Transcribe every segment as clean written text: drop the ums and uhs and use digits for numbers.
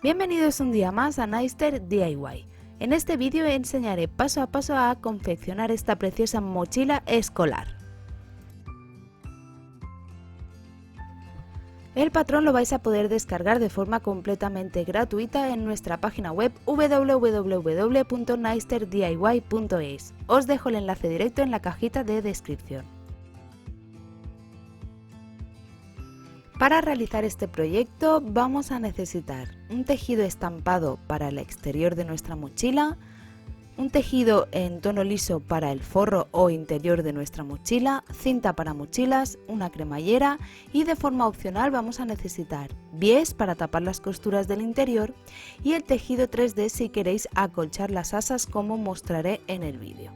Bienvenidos un día más a Naister DIY. En este vídeo enseñaré paso a paso a confeccionar esta preciosa mochila escolar. El patrón lo vais a poder descargar de forma completamente gratuita en nuestra página web www.naisterdiy.es. Os dejo el enlace directo en la cajita de descripción. Para realizar este proyecto vamos a necesitar un tejido estampado para el exterior de nuestra mochila, un tejido en tono liso para el forro o interior de nuestra mochila, cinta para mochilas, una cremallera y de forma opcional vamos a necesitar bies para tapar las costuras del interior y el tejido 3D si queréis acolchar las asas como mostraré en el vídeo.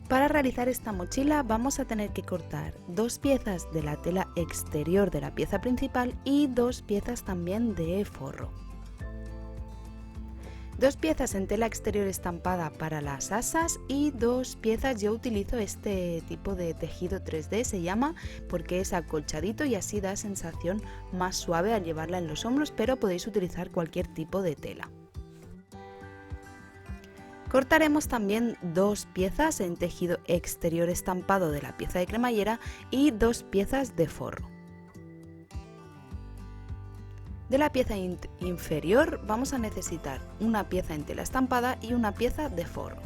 Para realizar esta mochila vamos a tener que cortar dos piezas de la tela exterior de la pieza principal y dos piezas también de forro. Dos piezas en tela exterior estampada para las asas y dos piezas, yo utilizo este tipo de tejido 3D, se llama, porque es acolchadito y así da sensación más suave al llevarla en los hombros, pero podéis utilizar cualquier tipo de tela. Cortaremos también dos piezas en tejido exterior estampado de la pieza de cremallera y dos piezas de forro. De la pieza inferior vamos a necesitar una pieza en tela estampada y una pieza de forro.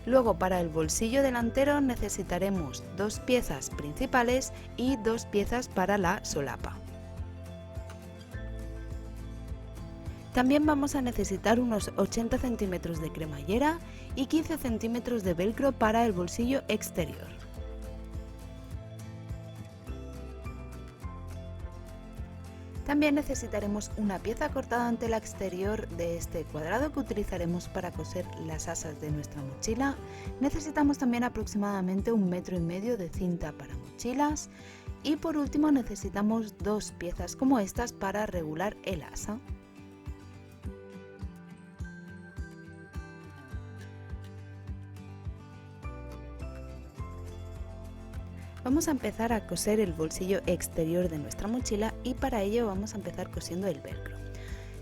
Luego para el bolsillo delantero necesitaremos dos piezas principales y dos piezas para la solapa. También vamos a necesitar unos 80 centímetros de cremallera y 15 centímetros de velcro para el bolsillo exterior. También necesitaremos una pieza cortada en tela exterior de este cuadrado que utilizaremos para coser las asas de nuestra mochila. Necesitamos también aproximadamente 1,5 metros de cinta para mochilas y por último necesitamos dos piezas como estas para regular el asa. Vamos a empezar a coser el bolsillo exterior de nuestra mochila y para ello vamos a empezar cosiendo el velcro.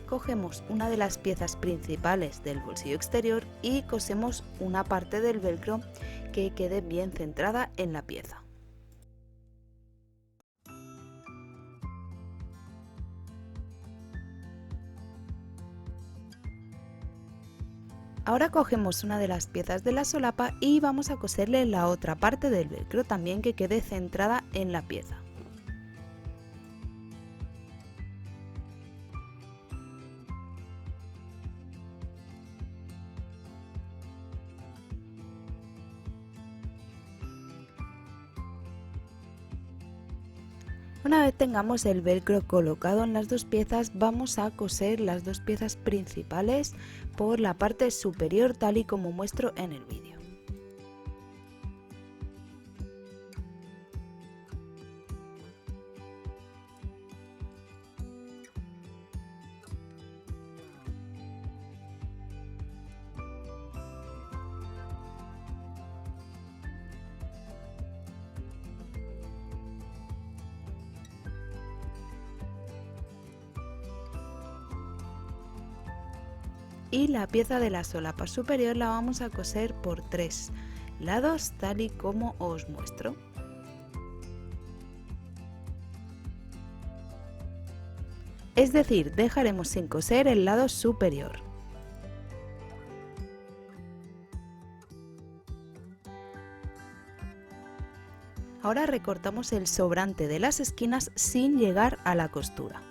Cogemos una de las piezas principales del bolsillo exterior y cosemos una parte del velcro que quede bien centrada en la pieza. Ahora cogemos una de las piezas de la solapa y vamos a coserle la otra parte del velcro también que quede centrada en la pieza. Una vez tengamos el velcro colocado en las dos piezas, vamos a coser las dos piezas principales por la parte superior tal y como muestro en el vídeo. Y la pieza de la solapa superior la vamos a coser por 3 lados tal y como os muestro. Es decir, dejaremos sin coser el lado superior. Ahora recortamos el sobrante de las esquinas sin llegar a la costura.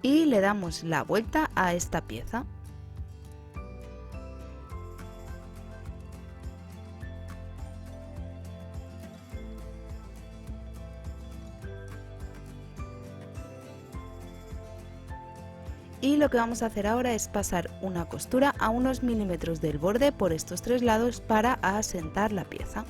Y le damos la vuelta a esta pieza. Y lo que vamos a hacer ahora es pasar una costura a unos milímetros del borde por estos tres lados para asentar la pieza.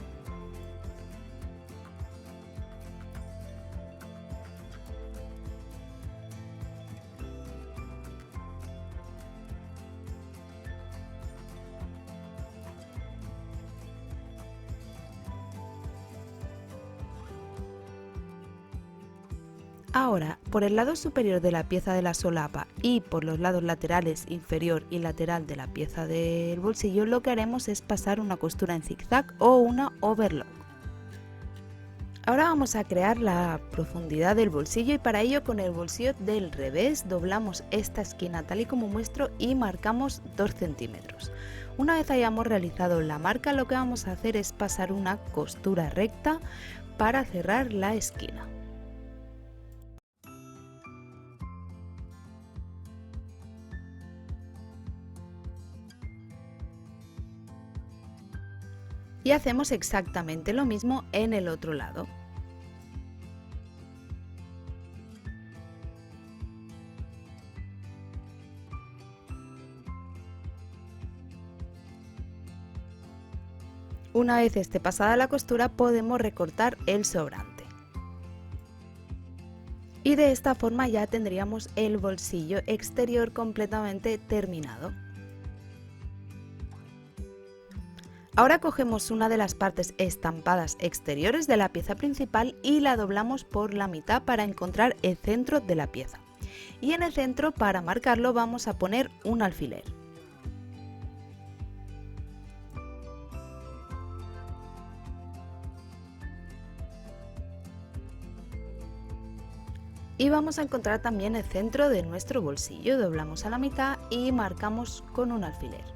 Ahora, por el lado superior de la pieza de la solapa y por los lados laterales inferior y lateral de la pieza del bolsillo, lo que haremos es pasar una costura en zigzag o una overlock. Ahora vamos a crear la profundidad del bolsillo y para ello con el bolsillo del revés doblamos esta esquina tal y como muestro y marcamos 2 centímetros. Una vez hayamos realizado la marca, lo que vamos a hacer es pasar una costura recta para cerrar la esquina. Y hacemos exactamente lo mismo en el otro lado. Una vez esté pasada la costura podemos recortar el sobrante. Y de esta forma ya tendríamos el bolsillo exterior completamente terminado. Ahora cogemos una de las partes estampadas exteriores de la pieza principal y la doblamos por la mitad para encontrar el centro de la pieza. Y en el centro, para marcarlo, vamos a poner un alfiler. Y vamos a encontrar también el centro de nuestro bolsillo, doblamos a la mitad y marcamos con un alfiler.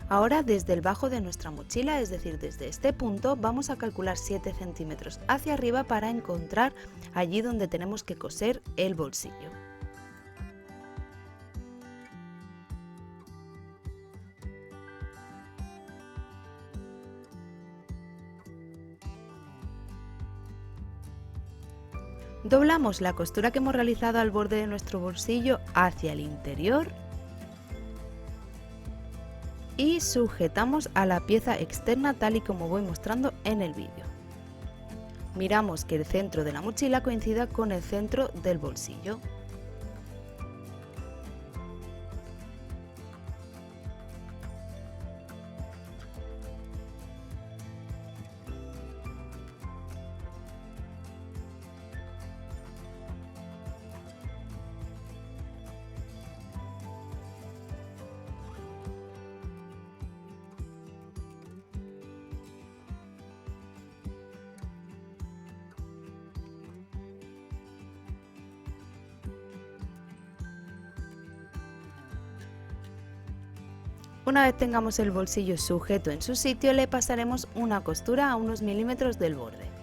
Ahora desde el bajo de nuestra mochila, es decir, desde este punto, vamos a calcular 7 centímetros hacia arriba para encontrar allí donde tenemos que coser el bolsillo. Doblamos la costura que hemos realizado al borde de nuestro bolsillo hacia el interior y sujetamos a la pieza externa tal y como voy mostrando en el vídeo. Miramos que el centro de la mochila coincida con el centro del bolsillo. Una vez tengamos el bolsillo sujeto en su sitio, le pasaremos una costura a unos milímetros del borde.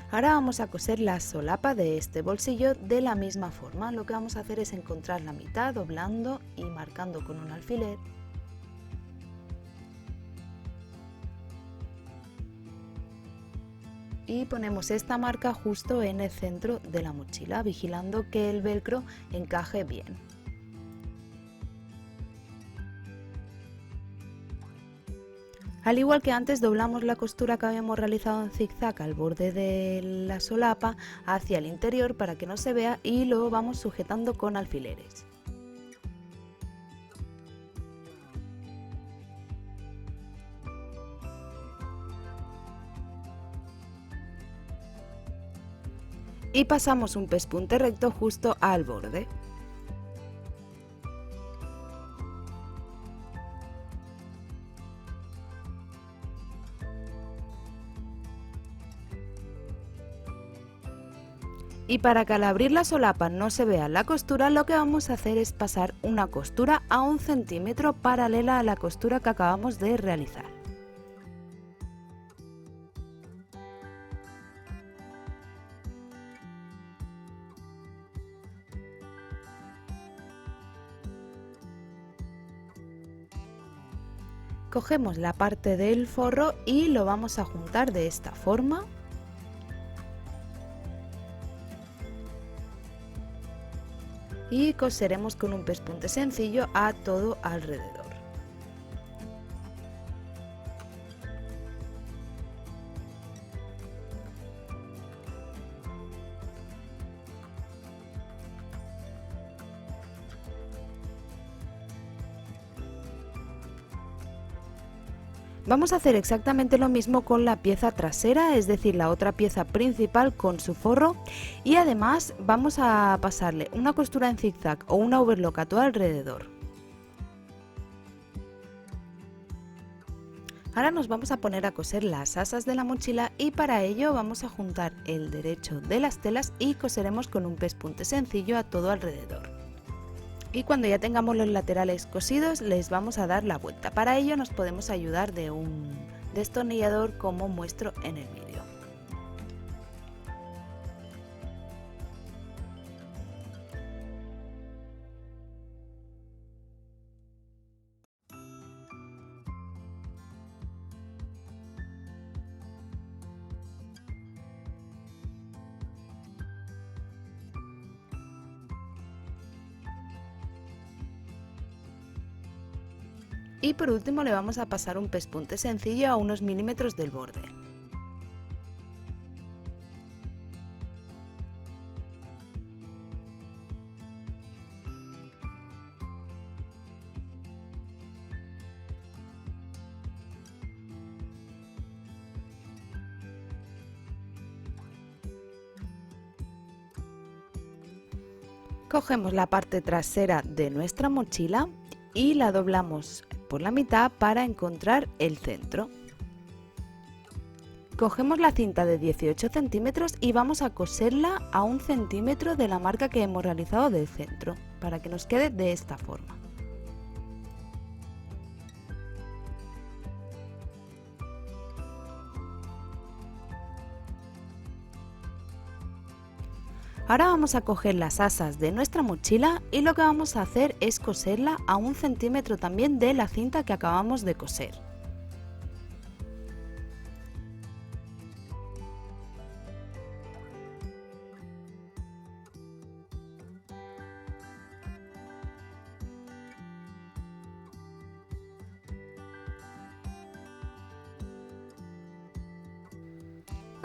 Ahora vamos a coser la solapa de este bolsillo de la misma forma. Lo que vamos a hacer es encontrar la mitad doblando y marcando con un alfiler. Y ponemos esta marca justo en el centro de la mochila, vigilando que el velcro encaje bien. Al igual que antes, doblamos la costura que habíamos realizado en zigzag al borde de la solapa hacia el interior para que no se vea y lo vamos sujetando con alfileres. Y pasamos un pespunte recto justo al borde. Y para que al abrir la solapa no se vea la costura, lo que vamos a hacer es pasar una costura a 1 centímetro paralela a la costura que acabamos de realizar. Cogemos la parte del forro y lo vamos a juntar de esta forma. y coseremos con un pespunte sencillo a todo alrededor. Vamos a hacer exactamente lo mismo con la pieza trasera, es decir, la otra pieza principal con su forro, y además vamos a pasarle una costura en zigzag o una overlock a todo alrededor. Ahora nos vamos a poner a coser las asas de la mochila y para ello vamos a juntar el derecho de las telas y coseremos con un pespunte sencillo a todo alrededor. Y cuando ya tengamos los laterales cosidos les vamos a dar la vuelta. Para ello nos podemos ayudar de un destornillador como muestro en el vídeo. Y por último le vamos a pasar un pespunte sencillo a unos milímetros del borde. Cogemos la parte trasera de nuestra mochila y la doblamos por la mitad para encontrar el centro. Cogemos la cinta de 18 centímetros y vamos a coserla a 1 centímetro de la marca que hemos realizado del centro, para que nos quede de esta forma. Ahora vamos a coger las asas de nuestra mochila y lo que vamos a hacer es coserla a 1 centímetro también de la cinta que acabamos de coser.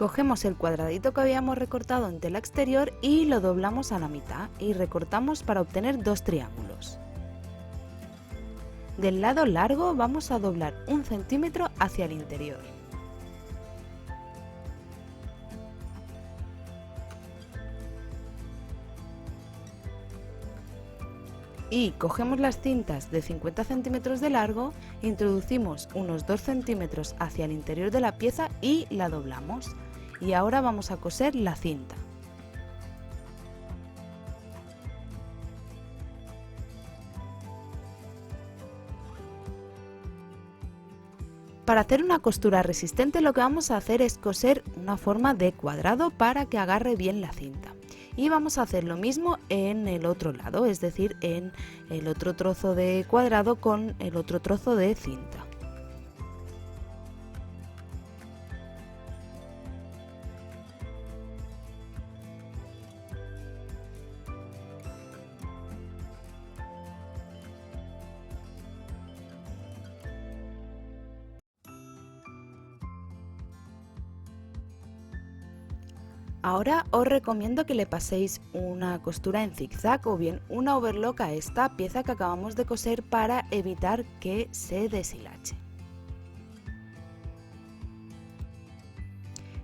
Cogemos el cuadradito que habíamos recortado en tela exterior y lo doblamos a la mitad y recortamos para obtener dos triángulos. Del lado largo vamos a doblar 1 centímetro hacia el interior. Y cogemos las cintas de 50 centímetros de largo, introducimos unos 2 centímetros hacia el interior de la pieza y la doblamos. Y ahora vamos a coser la cinta. Para hacer una costura resistente lo que vamos a hacer es coser una forma de cuadrado para que agarre bien la cinta. Y vamos a hacer lo mismo en el otro lado, es decir, en el otro trozo de cuadrado con el otro trozo de cinta. Ahora os recomiendo que le paséis una costura en zigzag o bien una overlock a esta pieza que acabamos de coser para evitar que se deshilache.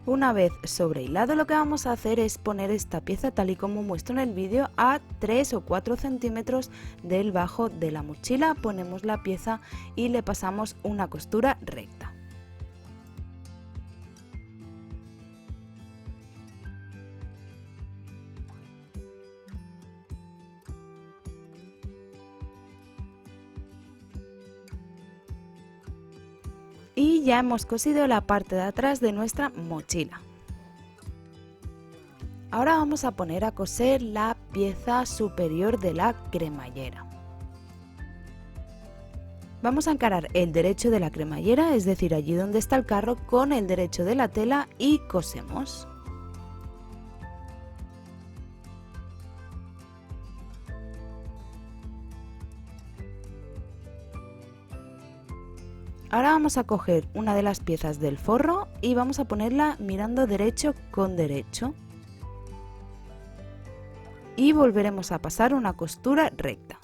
Una vez sobrehilado lo que vamos a hacer es poner esta pieza tal y como muestro en el vídeo a 3 o 4 centímetros del bajo de la mochila. Ponemos la pieza y le pasamos una costura recta. Y ya hemos cosido la parte de atrás de nuestra mochila. Ahora vamos a poner a coser la pieza superior de la cremallera. Vamos a encarar el derecho de la cremallera, es decir, allí donde está el carro, con el derecho de la tela y cosemos. Ahora vamos a coger una de las piezas del forro y vamos a ponerla mirando derecho con derecho. Y volveremos a pasar una costura recta.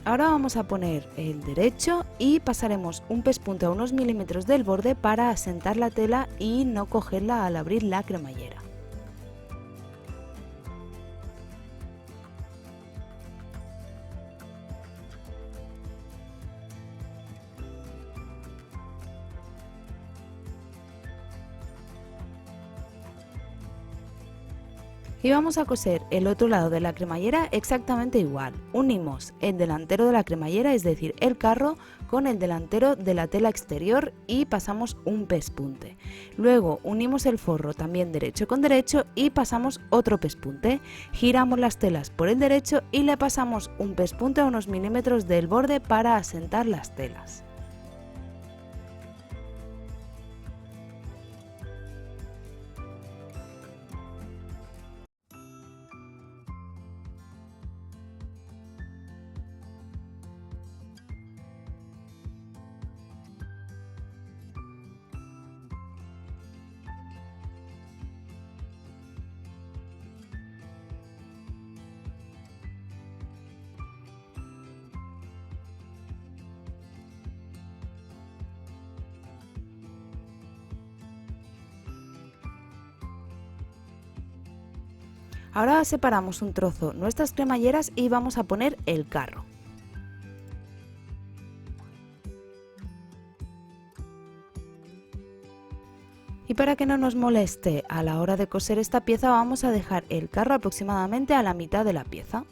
Ahora vamos a poner el derecho y pasaremos un pespunte a unos milímetros del borde para asentar la tela y no cogerla al abrir la cremallera. Y vamos a coser el otro lado de la cremallera exactamente igual. Unimos el delantero de la cremallera, es decir, el carro, con el delantero de la tela exterior y pasamos un pespunte. Luego unimos el forro también derecho con derecho y pasamos otro pespunte. Giramos las telas por el derecho y le pasamos un pespunte a unos milímetros del borde para asentar las telas. Ahora separamos un trozo nuestras cremalleras y vamos a poner el carro. Y para que no nos moleste a la hora de coser esta pieza vamos a dejar el carro aproximadamente a la mitad de la pieza.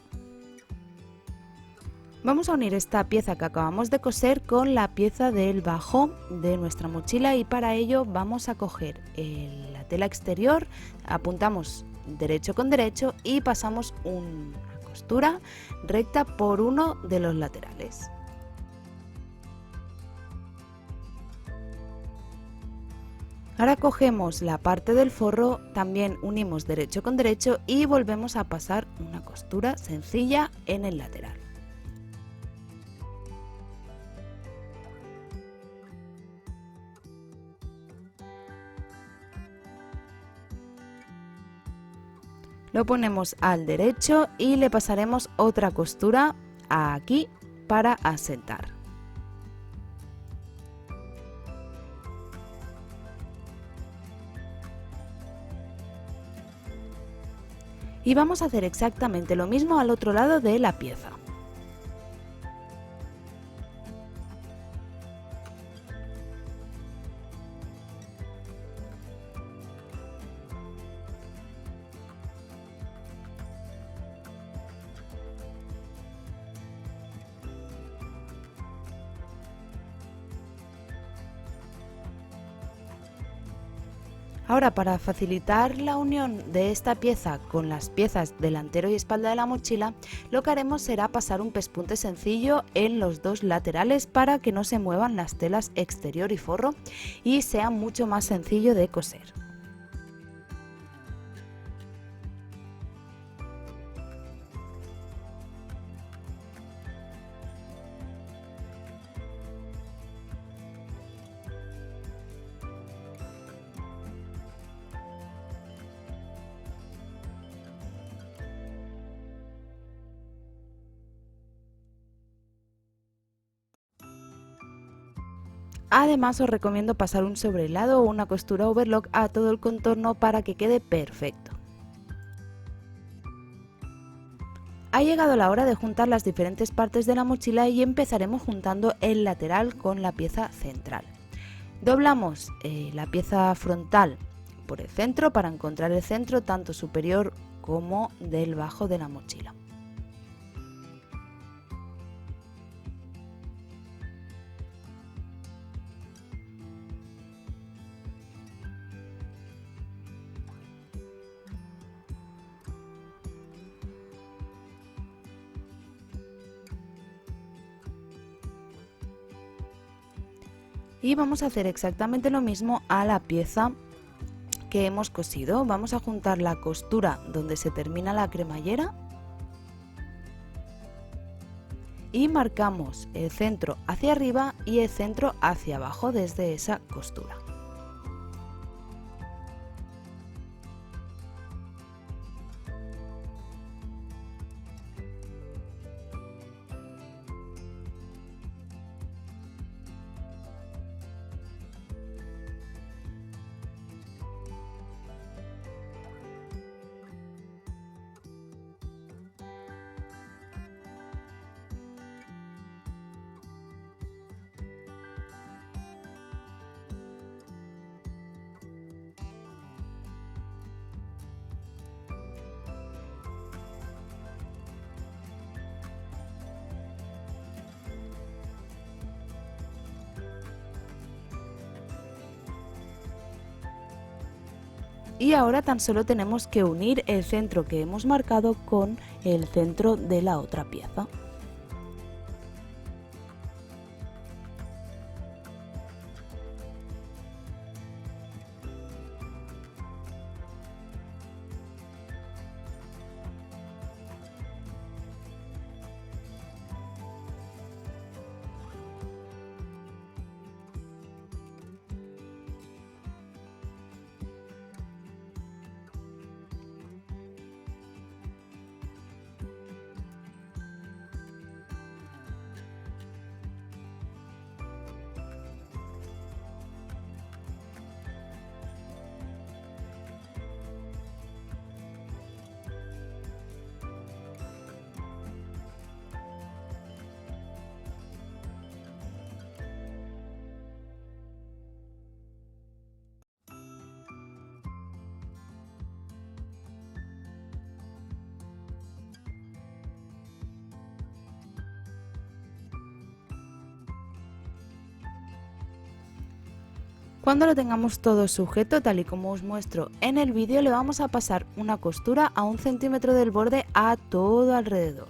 Vamos a unir esta pieza que acabamos de coser con la pieza del bajo de nuestra mochila y para ello vamos a coger la tela exterior, apuntamos derecho con derecho y pasamos una costura recta por uno de los laterales. Ahora cogemos la parte del forro, también unimos derecho con derecho y volvemos a pasar una costura sencilla en el lateral. Lo ponemos al derecho y le pasaremos otra costura aquí para asentar. Y vamos a hacer exactamente lo mismo al otro lado de la pieza. Ahora, para facilitar la unión de esta pieza con las piezas delantero y espalda de la mochila, lo que haremos será pasar un pespunte sencillo en los dos laterales para que no se muevan las telas exterior y forro y sea mucho más sencillo de coser. Además os recomiendo pasar un sobrelado o una costura overlock a todo el contorno para que quede perfecto. Ha llegado la hora de juntar las diferentes partes de la mochila y empezaremos juntando el lateral con la pieza central. Doblamos la pieza frontal por el centro para encontrar el centro tanto superior como del bajo de la mochila. Y vamos a hacer exactamente lo mismo a la pieza que hemos cosido. Vamos a juntar la costura donde se termina la cremallera y marcamos el centro hacia arriba y el centro hacia abajo desde esa costura. Y ahora tan solo tenemos que unir el centro que hemos marcado con el centro de la otra pieza. Cuando lo tengamos todo sujeto, tal y como os muestro en el vídeo, le vamos a pasar una costura a 1 centímetro del borde a todo alrededor.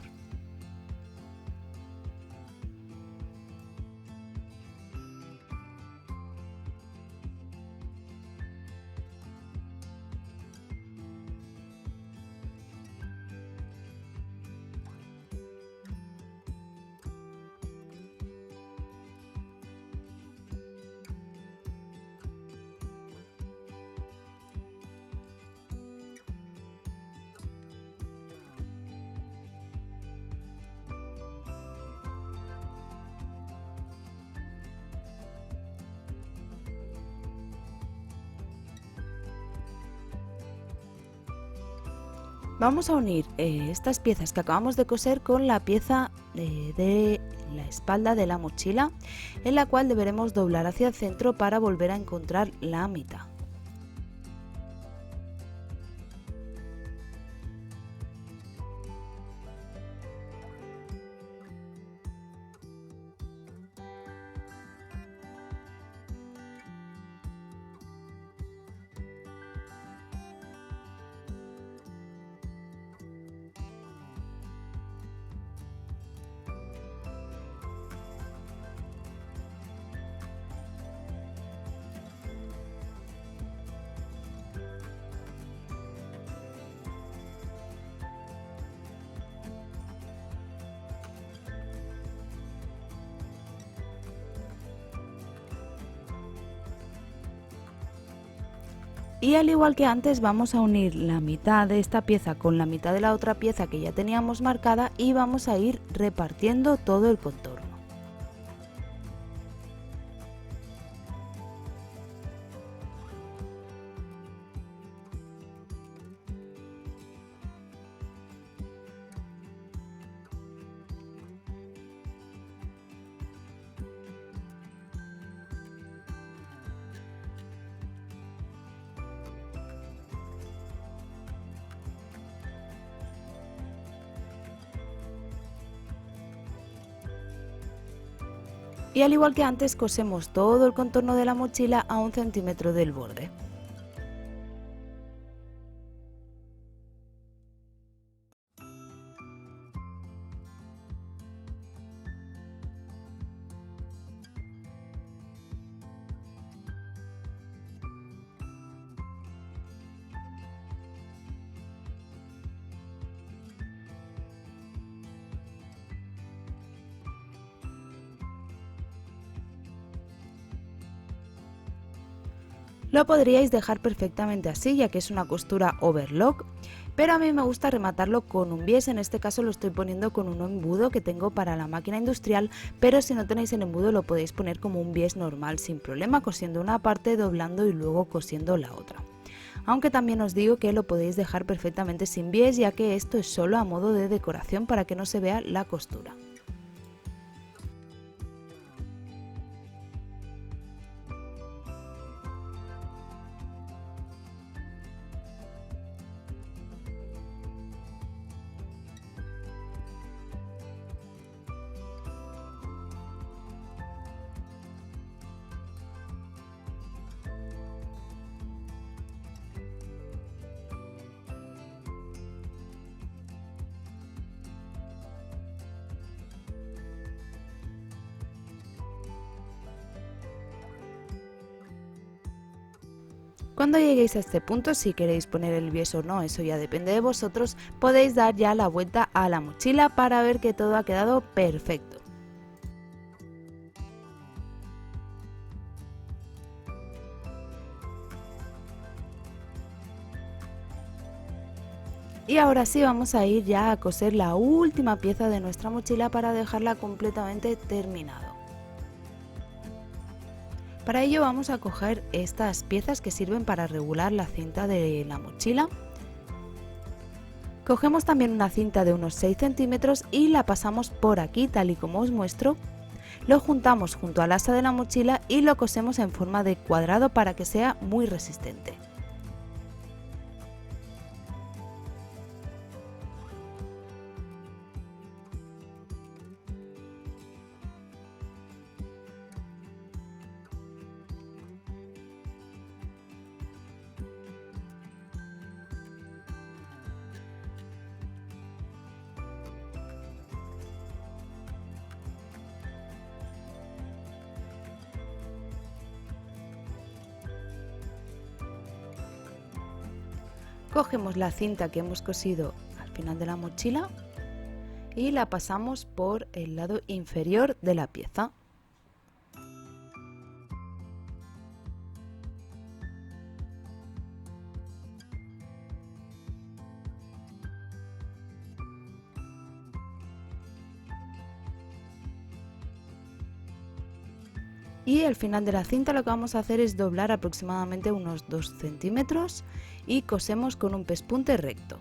Vamos a unir estas piezas que acabamos de coser con la pieza de la espalda de la mochila, en la cual deberemos doblar hacia el centro para volver a encontrar la mitad. Y al igual que antes vamos a unir la mitad de esta pieza con la mitad de la otra pieza que ya teníamos marcada y vamos a ir repartiendo todo el contorno. Y al igual que antes cosemos todo el contorno de la mochila a 1 centímetro del borde. Lo podríais dejar perfectamente así, ya que es una costura overlock, pero a mí me gusta rematarlo con un bies. En este caso lo estoy poniendo con un embudo que tengo para la máquina industrial, pero si no tenéis el embudo lo podéis poner como un bies normal sin problema, cosiendo una parte, doblando y luego cosiendo la otra. Aunque también os digo que lo podéis dejar perfectamente sin bies, ya que esto es solo a modo de decoración para que no se vea la costura. Cuando lleguéis a este punto, si queréis poner el bies o no, eso ya depende de vosotros, podéis dar ya la vuelta a la mochila para ver que todo ha quedado perfecto. Y ahora sí vamos a ir ya a coser la última pieza de nuestra mochila para dejarla completamente terminado. Para ello vamos a coger estas piezas que sirven para regular la cinta de la mochila. Cogemos también una cinta de unos 6 centímetros y la pasamos por aquí tal y como os muestro. Lo juntamos junto al asa de la mochila y lo cosemos en forma de cuadrado para que sea muy resistente. Cogemos la cinta que hemos cosido al final de la mochila y la pasamos por el lado inferior de la pieza. Y al final de la cinta lo que vamos a hacer es doblar aproximadamente unos 2 centímetros y cosemos con un pespunte recto.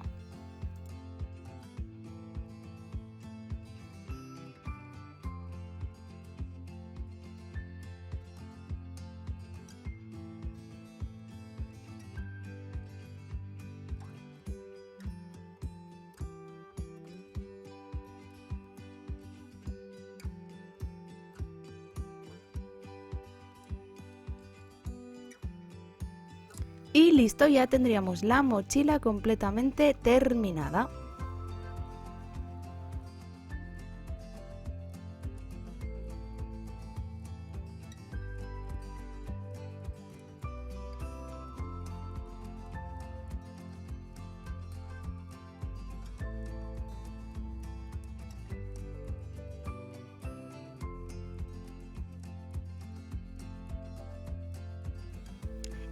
Y listo, ya tendríamos la mochila completamente terminada.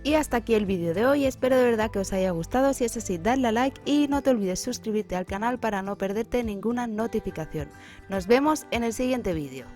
Y hasta aquí el vídeo de hoy, espero de verdad que os haya gustado. Si es así, dadle a like y no te olvides suscribirte al canal para no perderte ninguna notificación. Nos vemos en el siguiente vídeo.